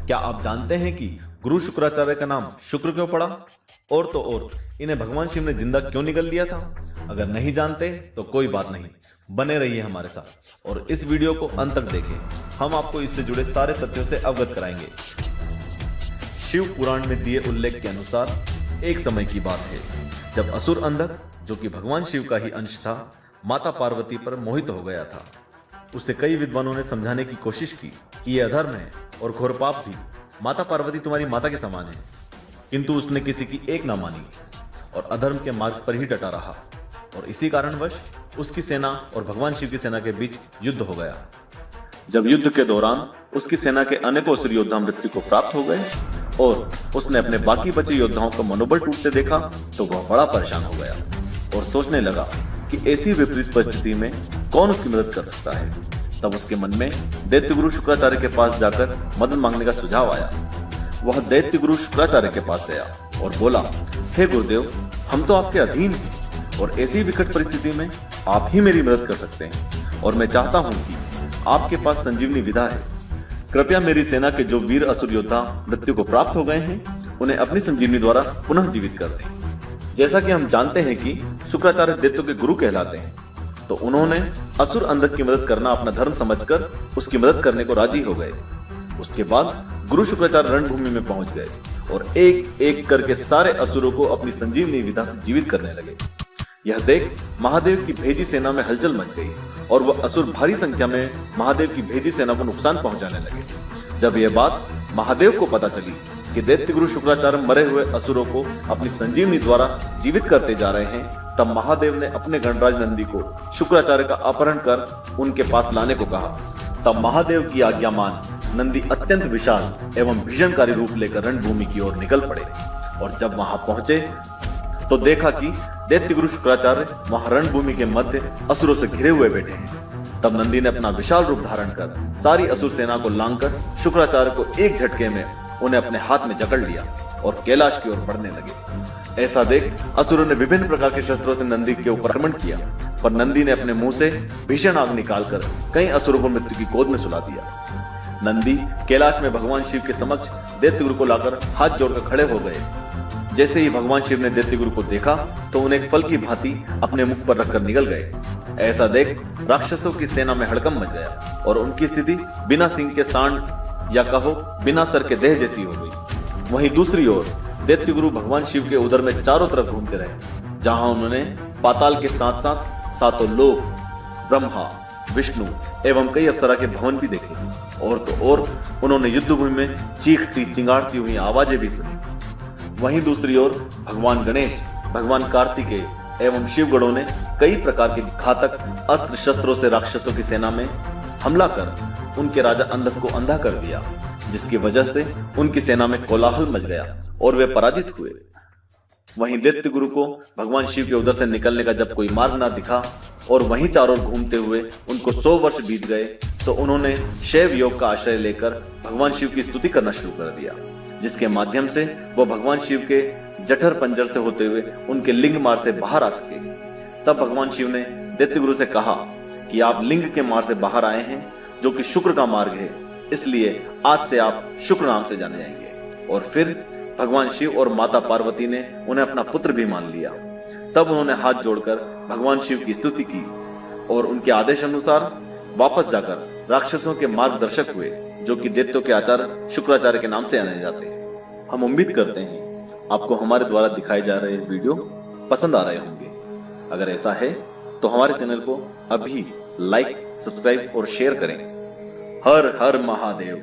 क्या आप जानते हैं कि गुरु शुक्राचार्य का नाम शुक्र क्यों पड़ा? और तो और इन्हें भगवान शिव ने जिंदा क्यों निगल लिया था? अगर नहीं जानते तो कोई बात नहीं, बने रहिए हमारे साथ और इस वीडियो को अंत तक देखें। हम आपको इससे जुड़े सारे तथ्यों से अवगत कराएंगे। शिव पुराण में दिए उल्लेख के अनुसार एक समय की बात है जब असुर अंधक, जो कि भगवान शिव का ही अंश था, माता पार्वती पर मोहित हो गया था। उसे कई विद्वानों ने समझाने की कोशिश की कि यह अधर्म है और घोर पाप भी। माता पार्वती तुम्हारी माता के समान है, किंतु उसने किसी की एक ना मानी और अधर्म के मार्ग पर ही डटा रहा और इसी कारणवश उसकी सेना और भगवान शिव की सेना के बीच युद्ध हो गया। जब युद्ध के दौरान उसकी सेना के अनेकों असुर योद्धा मृत्यु को प्राप्त हो गए और उसने अपने बाकी बचे योद्धाओं का मनोबल टूटते देखा तो वह बड़ा परेशान हो गया और सोचने लगा कि ऐसी विपरीत परिस्थिति में कौन उसकी मदद कर सकता है। तब उसके मन में दैत्य गुरु शुक्राचार्य के पास जाकर मदद मांगने का सुझाव आया। वह दैत्य गुरु शुक्राचार्य के पास गया और बोला, हे गुरुदेव, हम तो आपके अधीन हैं और ऐसी विकट परिस्थिति में आप ही मेरी मदद कर सकते हैं और मैं चाहता हूं कि आपके पास संजीवनी विधा है। कृपया मेरी सेना के जो वीर असुर योद्धा मृत्यु को प्राप्त हो गए हैं उन्हें अपनी संजीवनी द्वारा पुनः जीवित कर दें। जैसा कि हम जानते हैं कि शुक्राचार्य दैत्यों के गुरु कहलाते हैं, तो उन्होंने असुर अंधक की मदद करना अपना धर्म समझकर उसकी मदद करने को राजी हो गए। उसके बाद गुरु शुक्राचार्य रणभूमि में पहुंच गए और एक एक करके सारे असुरों को अपनी संजीवनी विधा से जीवित करने लगे। यह देख महादेव की भेजी सेना में हलचल मच गई और वह असुर भारी संख्या में महादेव की भेजी सेना को नुकसान पहुंचाने लगे। जब यह बात महादेव को पता चली कि दैत्य गुरु शुक्राचार्य मरे हुए असुरों को अपनी संजीवनी द्वारा जीवित करते जा रहे हैं, तब महादेव ने अपने गणराज नंदी को शुक्राचार्य का अपहरण कर उनके पास लाने को कहा। तब महादेव की आज्ञा मान नंदी अत्यंत विशाल एवं भीषणकारी रूप लेकर रणभूमि की ओर निकल पड़े और जब वहां पहुंचे तो देखा कि दैत्य गुरु शुक्राचार्य वहां रणभूमि के मध्य असुरों से घिरे हुए बैठे हैं। तब नंदी ने अपना विशाल रूप धारण कर सारी असुर सेना को लांघकर शुक्राचार्य को एक झटके में उन्हें अपने हाथ में जकड़ लिया और कैलाश की ओर बढ़ने लगे। ऐसा देख असुरों ने विभिन्न प्रकार के शस्त्रों से नंदी के ऊपर आक्रमण किया, पर नंदी ने अपने मुंह से भीषण आग निकालकर कई असुरों को मृत्यु की गोद में सुला दिया। नंदी कैलाश में भगवान शिव के समक्ष दैत्य गुरु को लाकर हाथ जोड़कर खड़े हो गए। जैसे ही भगवान शिव ने दैत्य गुरु को देखा तो उन्हें एक फल की भांति अपने मुख पर रखकर निकल गए। ऐसा देख राक्षसों की सेना में हड़कंप मच गया और उनकी स्थिति बिना सिंह के सांड या कहो बिना सर के देह जैसी हो गई। वहीं दूसरी ओर दैत्य गुरु भगवान शिव के उदर में चारों तरफ घूमते रहे, जहां उन्होंने पाताल के साथ साथ सातों लोक, ब्रह्मा, विष्णु एवं कई अप्सरा के भवन भी देखे और तो और उन्होंने युद्धभूमि में चीखती चिंगाड़ती हुई आवाजें भी सुनी। वहीं दूसरी ओर भगवान गणेश, भगवान कार्तिकेय एवं शिवगणों ने कई प्रकार के घातक अस्त्र शस्त्रों से राक्षसों की सेना में हमला कर उनके राजा अंधक को अंधा कर दिया, जिसकी वजह से उनकी सेना में कोलाहल मच गया और वे पराजित हुए। वहीं दैत्य गुरु को भगवान शिव के उदर से निकलने का जब कोई मार्ग ना दिखा और वहीं चारों ओर घूमते हुए उनको 100 वर्ष बीत गए, तो उन्होंने शैव योग का आश्रय लेकर भगवान शिव की स्तुति करना शुरू कर दिया, जिसके माध्यम से वह भगवान शिव के जठर पंजर से होते हुए उनके लिंग मार्ग से बाहर आ सके। तब भगवान शिव ने दैत्य गुरु से कहा कि आप लिंग के मार्ग से बाहर आए हैं, जो कि शुक्र का मार्ग है, इसलिए आज से आप शुक्र नाम से जाने जाएंगे। और फिर भगवान शिव और माता पार्वती ने उन्हें अपना पुत्र भी मान लिया। तब उन्होंने हाथ जोड़कर भगवान शिव की स्तुति की और उनके आदेश अनुसार वापस जाकर राक्षसों के मार्गदर्शक हुए, जो कि दैत्यों के आचार्य शुक्राचार्य के नाम से जाने जाते हैं। हम उम्मीद करते हैं आपको हमारे द्वारा दिखाए जा रहे वीडियो पसंद आ रहे होंगे। अगर ऐसा है तो हमारे चैनल को अभी लाइक, सब्सक्राइब और शेयर करें। हर हर महादेव।